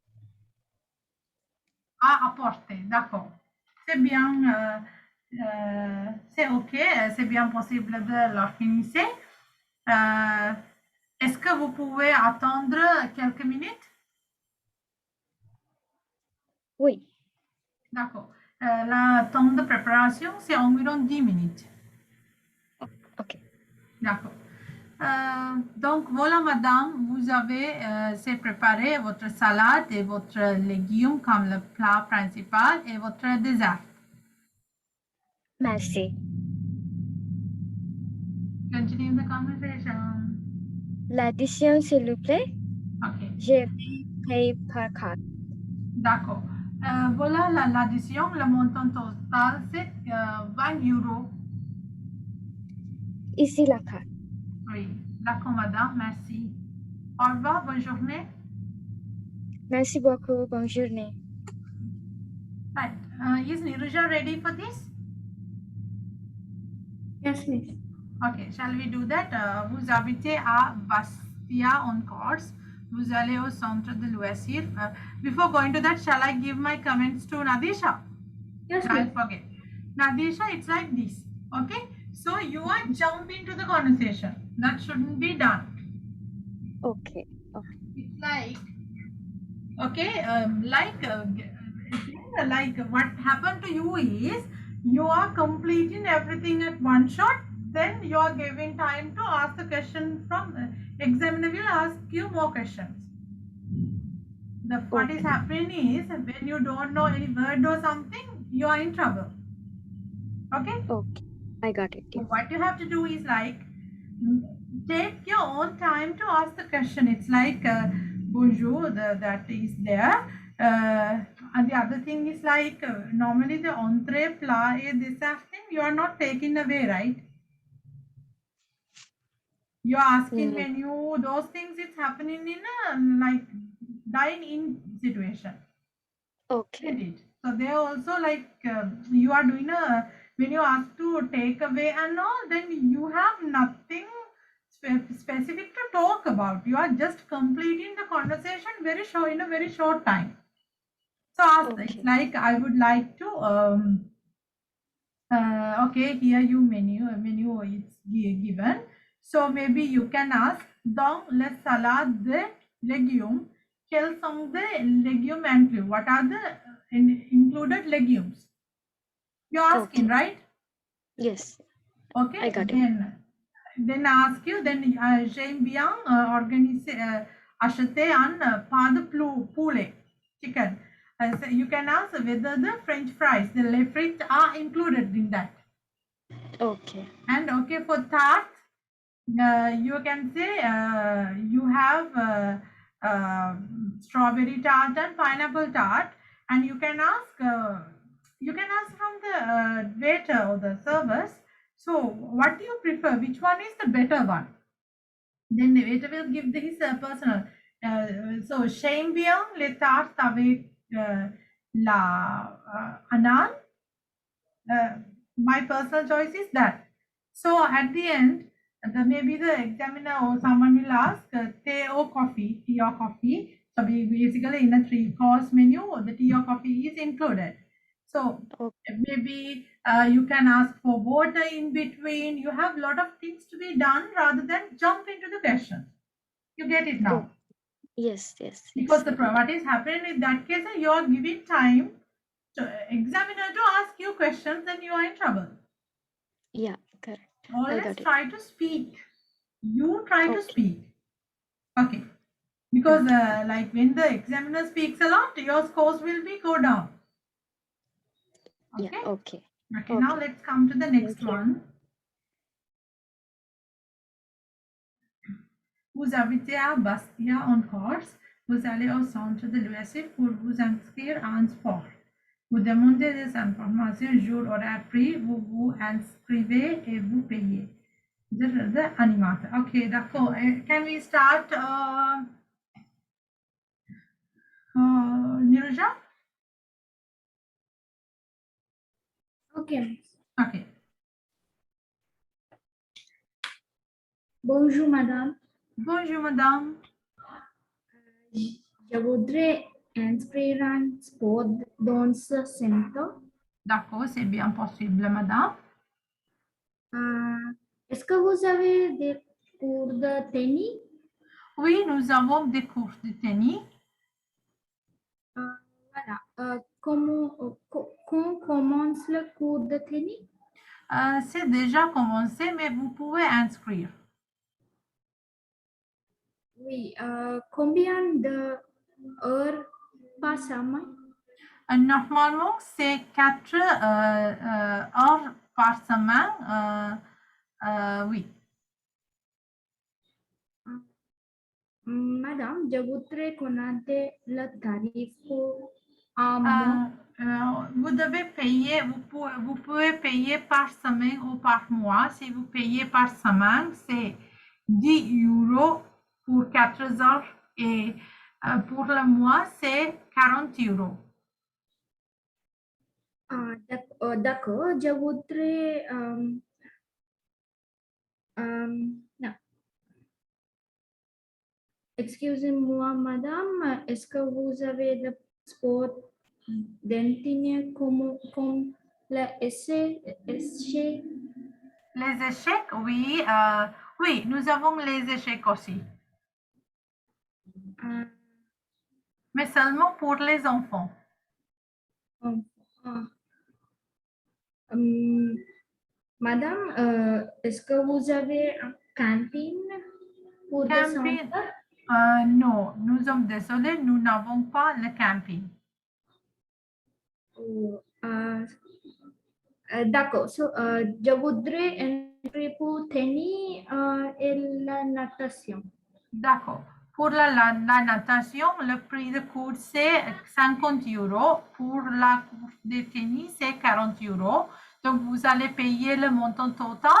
[SPEAKER 1] À apporter. D'accord. C'est bien. C'est OK. C'est bien possible de l'organiser. Est-ce que vous pouvez attendre quelques minutes?
[SPEAKER 5] Oui.
[SPEAKER 1] D'accord. Le temps de préparation, c'est environ 10 minutes.
[SPEAKER 5] OK.
[SPEAKER 1] D'accord. Donc voilà, madame, vous avez c'est préparé votre salade et votre légume comme le plat principal et votre dessert.
[SPEAKER 5] Merci.
[SPEAKER 1] Continue the conversation.
[SPEAKER 5] L'addition, s'il vous plaît.
[SPEAKER 1] OK.
[SPEAKER 5] Je vais payer par carte.
[SPEAKER 1] D'accord. Voilà l'addition, le montant total, c'est 20 €.
[SPEAKER 5] Ici la carte.
[SPEAKER 1] Oui. D'accord, madame, merci. Au revoir, bonne journée.
[SPEAKER 5] Merci beaucoup. Bonne journée.
[SPEAKER 1] Right. Is Niruja ready for this?
[SPEAKER 2] Yes, miss.
[SPEAKER 1] Okay, shall we do that? Vous habitez à Bastia on course. Vous allez au centre de loisirs. Before going to that, shall I give my comments to Nadisha?
[SPEAKER 2] Yes,
[SPEAKER 1] I'll
[SPEAKER 2] miss.
[SPEAKER 1] forget. Nadisha, it's like this. Okay, so you are jump into the conversation. That shouldn't be done.
[SPEAKER 5] Okay.
[SPEAKER 1] It's like, okay, like what happened to you is you are completing everything at one shot, then you are giving time to ask the question from examiner will ask you more questions. What is happening is when you don't know any word or something, you are in trouble. Okay,
[SPEAKER 5] Okay. I got it.
[SPEAKER 1] so what you have to do is like take your own time to ask the question. It's like bonjour, that is there. And the other thing is like normally the entree, plat, this thing you are not taking away, right? You are asking menu, those things. It's happening in a like dine-in situation.
[SPEAKER 5] Okay.
[SPEAKER 1] Isn't it? So they also like you are doing a when you ask to take away and all, then you have nothing specific to talk about. You are just completing the conversation very short in a very short time. So ask, it's like I would like to okay, here you menu is given. So maybe you can ask dans le salade de légumes, quels sont the légumes included? What are the included legumes? You're asking, right?
[SPEAKER 5] Yes.
[SPEAKER 1] Okay.
[SPEAKER 5] I got it.
[SPEAKER 1] Then ask you, then j'aime bien organiser, acheter un pas de poulet, chicken. So you can ask whether the French fries, the les frites are included in that.
[SPEAKER 5] Okay.
[SPEAKER 1] And okay, for tart, you can say you have strawberry tart and pineapple tart, and you can ask from the waiter or the servers. So, what do you prefer? Which one is the better one? Then the waiter will give his personal. So, j'aime bien les tartes avec la ananas. My personal choice is that. So at the end, maybe the examiner or someone will ask tea or coffee. So basically in a 3-course menu, the tea or coffee is included. So maybe you can ask for water in between. You have a lot of things to be done rather than jump into the question. You get it now?
[SPEAKER 5] Yes.
[SPEAKER 1] Because what is happening in that case, you are giving time to examiner to ask you questions, then you are in trouble.
[SPEAKER 5] Yeah, correct.
[SPEAKER 1] Always try to speak. You try to speak. Okay. Because like when the examiner speaks a lot, your scores will be go down. Okay.
[SPEAKER 5] Yeah, okay.
[SPEAKER 1] Okay, now
[SPEAKER 5] Okay.
[SPEAKER 1] let's come to the next
[SPEAKER 5] Thank you.
[SPEAKER 1] one. Vous habitez à Bastia en Corse. Vous allez au centre de l'USF pour vous inscrire à un sport. Vous demandez des informations jour, horaire, prix. Vous vous inscrivez et vous payez. The animator. Okay, d'accord. Can we start, Niruja?
[SPEAKER 2] Okay, miss.
[SPEAKER 1] Okay.
[SPEAKER 2] Bonjour, madame.
[SPEAKER 1] Bonjour, madame.
[SPEAKER 2] Je voudrais inscrire un sport dans ce centre.
[SPEAKER 1] D'accord, c'est bien possible, madame.
[SPEAKER 2] Est-ce que vous avez des cours de tennis?
[SPEAKER 1] Oui, nous avons des cours de tennis.
[SPEAKER 2] Voilà. Quand commence le cours de tennis?
[SPEAKER 1] C'est déjà commencé, mais vous pouvez inscrire.
[SPEAKER 2] Oui. Combien d'heures par semaine?
[SPEAKER 1] Normalement, c'est 4 heures par semaine. Oui.
[SPEAKER 2] Madame, je voudrais connaître le tarif pour un mois.
[SPEAKER 1] Vous devez payer, vous pouvez payer par semaine ou par mois. Si vous payez par semaine, c'est 10 euros pour 4 heures et pour le mois, c'est 40 euros.
[SPEAKER 2] D'accord, je voudrais... non. Excusez-moi, madame, est-ce que vous avez le sport d'entraîner comme le essai?
[SPEAKER 1] Les échecs, oui. Oui, nous avons les échecs aussi.
[SPEAKER 2] Euh,
[SPEAKER 1] Mais seulement pour les enfants.
[SPEAKER 2] Madame, est-ce que vous avez une cantine pour le
[SPEAKER 1] Camping,
[SPEAKER 2] centre?
[SPEAKER 1] non, nous sommes désolés, nous n'avons pas le camping.
[SPEAKER 2] D'accord, je voudrais entrer pour tennis et la natation.
[SPEAKER 1] D'accord. Pour la natation, le prix de cours, c'est 50 euros. Pour la course de tennis, c'est 40 euros. Donc, vous allez payer le montant total.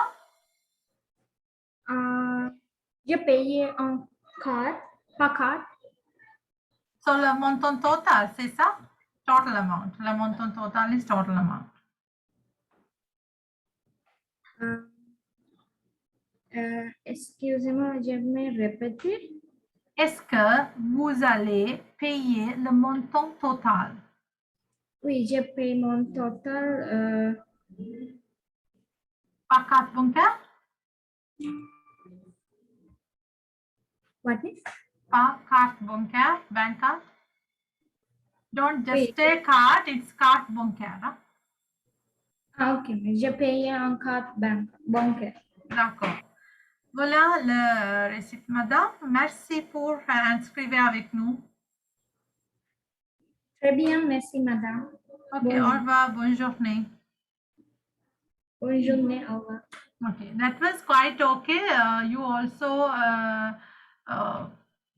[SPEAKER 2] Je paye en carte, par carte.
[SPEAKER 1] So, le montant total, c'est ça? Total amount. Le montant total is total amount.
[SPEAKER 2] Excusez-moi, je vais répéter.
[SPEAKER 1] Est-ce que vous allez payer le montant total?
[SPEAKER 2] Oui, je paye mon total.
[SPEAKER 1] Par carte bancaire?
[SPEAKER 2] What is?
[SPEAKER 1] Par carte bancaire, bank card? Don't just
[SPEAKER 2] Oui.
[SPEAKER 1] say card, it's carte bancaire. Hein?
[SPEAKER 2] Ok, je paye en carte bancaire.
[SPEAKER 1] D'accord. Voilà le récit, madame. Merci pour inscrire avec nous.
[SPEAKER 2] Très bien, merci madame.
[SPEAKER 1] Ok,
[SPEAKER 2] Bonjour.
[SPEAKER 1] au revoir, bonne journée.
[SPEAKER 2] Bonne journée, au revoir.
[SPEAKER 1] Okay, that was quite okay. You also,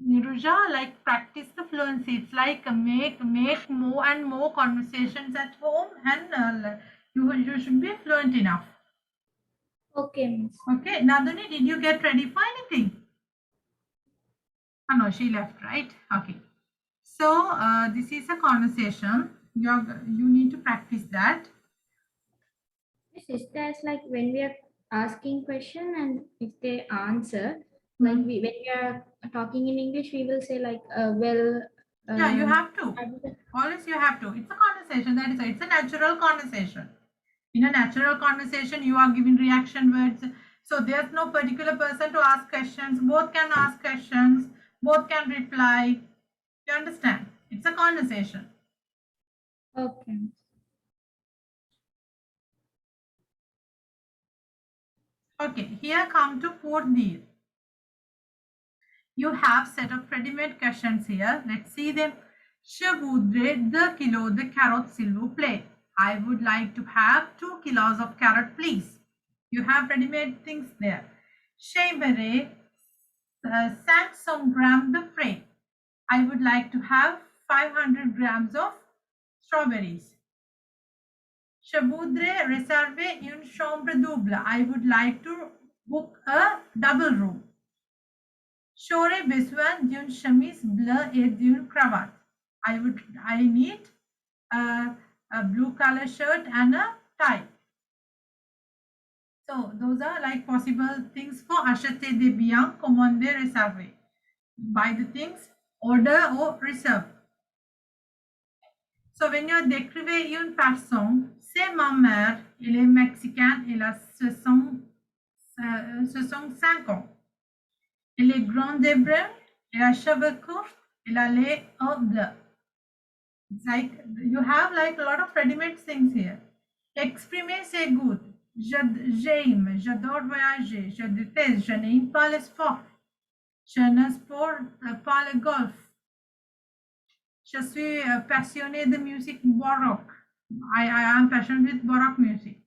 [SPEAKER 1] Niruja, like practice the fluency. It's like make more and more conversations at home, and you should be fluent enough.
[SPEAKER 2] Okay, miss.
[SPEAKER 1] Okay, Nadani, did you get ready for anything? Oh no, she left, right? Okay. So this is a conversation. You need to practice that.
[SPEAKER 2] This is that's like when we are asking question and if they answer, like when we are talking in English, we will say like, well.
[SPEAKER 1] Yeah, you have to. Always you have to. It's a conversation. That is, it's a natural conversation. In a natural conversation, you are giving reaction words. So there's no particular person to ask questions. Both can ask questions. Both can reply. You understand? It's a conversation.
[SPEAKER 2] Okay.
[SPEAKER 1] Okay, here come to Purnir. You have set of ready-made questions here. Let's see them. Je voudrais 2 kilos de carottes, s'il vous plaît. I would like to have 2 kilos of carrot, please. You have ready-made things there. J'aimerais 500 grams de frais. I would like to have 500 grams of strawberries. Je voudrais réserver une chambre double. I would like to book a double room. J'aurais besoin d'une chemise bleue et d'une cravate. I need a blue color shirt and a tie. So those are like possible things for acheter des biens, commander, réserver. Buy the things, order or reserve. So when you décrivez une personne, c'est ma mère, elle est mexicaine, elle a 65 ans. Elle est grande et brune, elle a cheveux courts, elle a les yeux bleus. It's like you have like a lot of ready-made things here. Exprimer c'est good. J'aime, j'adore voyager, je déteste, je n'aime pas le sport. Je ne supporte pas le golf. Je suis passionné de musique baroque. I am passionate with baroque music.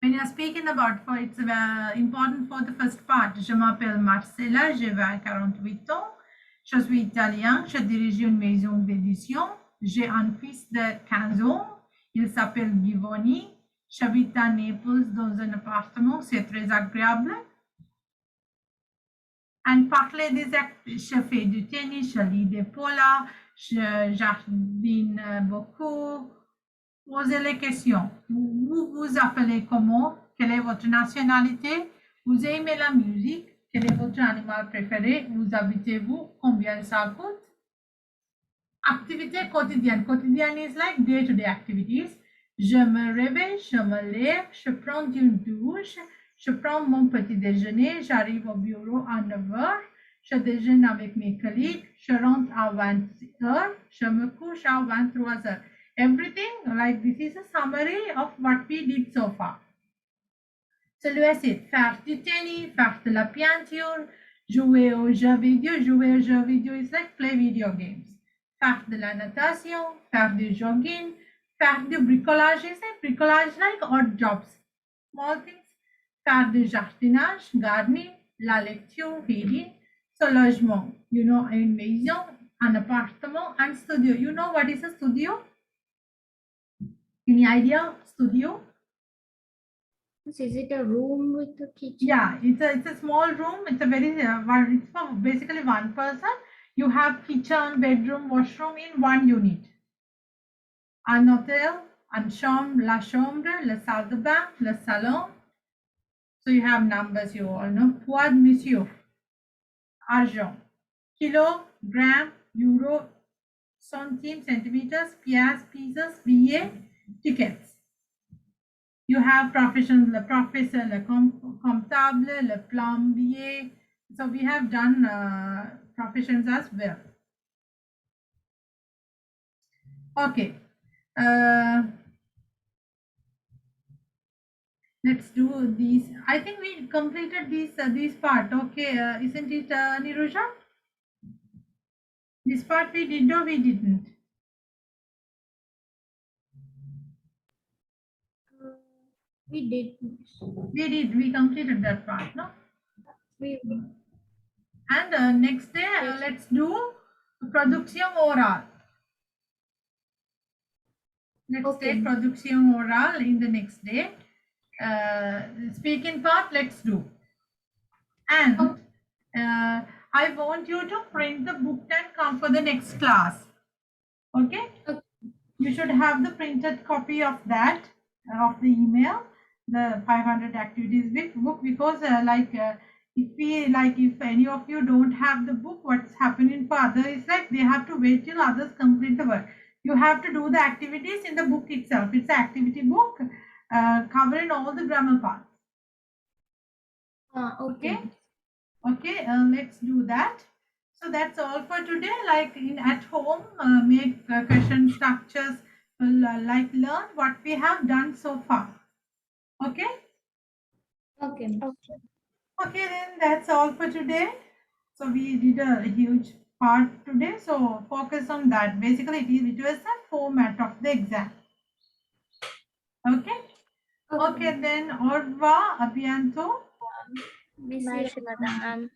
[SPEAKER 1] When you are speaking about, it's important for the first part. Je m'appelle Marcella, j'ai 48 ans. Je suis italien, je dirige une maison d'édition. J'ai un fils de 15 ans. Il s'appelle Givoni. J'habite à Naples dans un appartement, c'est très agréable. And parler des activités, je fais du tennis, je lis des polas, je jardine beaucoup. Posez les questions. Vous vous appelez comment? Quelle est votre nationalité? Vous aimez la musique? Quel est votre animal préféré? Où habitez-vous? Combien ça coûte? Activité quotidienne. Quotidienne is like day-to-day activities. Je me réveille, je me lève, je prends une douche, je prends mon petit déjeuner, j'arrive au bureau à 9h, je déjeune avec mes collègues, je rentre à 20h, je me couche à 23h. Everything like this is a summary of what we did so far. So le c'est faire du tennis, faire de la peinture, jouer aux jeux vidéo. Jouer aux jeux vidéo is like play video games. Faire de la natation, faire du jogging, faire du bricolage is like bricolage like odd jobs, small things. Faire du jardinage, gardening, la lecture, reading. So logement, you know, une maison, un appartement, and studio. You know what is a studio? Any idea? Studio?
[SPEAKER 2] Is it a room with a kitchen?
[SPEAKER 1] Yeah, it's a small room. It's a very it's for basically one person. You have kitchen, bedroom, washroom in one unit. Un hôtel, une chambre, la chambre, la salle de bain, le salon. So you have numbers you all know. Poids de monsieur. Argent. Kilo, gram, euro, centime, centimeters, pièces, pieces, billets, tickets. You have profession, le professeur, le comptable, le plombier. So we have done professions as well. Okay. Let's do these. I think we completed this part. Okay, isn't it, Nirusha? This part we did or we didn't?
[SPEAKER 2] We did.
[SPEAKER 1] We did. We completed that part, no?
[SPEAKER 2] We
[SPEAKER 1] And next day, let's do production oral. Let's
[SPEAKER 2] Okay.
[SPEAKER 1] take production oral in the next day. Speaking part, let's do. And I want you to print the book and come for the next class. Okay?
[SPEAKER 2] Okay.
[SPEAKER 1] You should have the printed copy of that, of the email, the 500 activities book, because if any of you don't have the book, what's happening for others is like they have to wait till others complete the work. You have to do the activities in the book itself. It's an activity book covering all the grammar parts.
[SPEAKER 2] okay.
[SPEAKER 1] Okay, let's do that. So that's all for today. Like at home, make question structures, like learn what we have done so far. Okay.
[SPEAKER 2] Okay.
[SPEAKER 1] Okay, then that's all for today. So we did a huge part today. So focus on that. Basically, it was the format of the exam. Okay? Okay, then au revoir, à bientôt.
[SPEAKER 2] Miss
[SPEAKER 5] Bye,
[SPEAKER 2] you.
[SPEAKER 5] Shimada ma'am.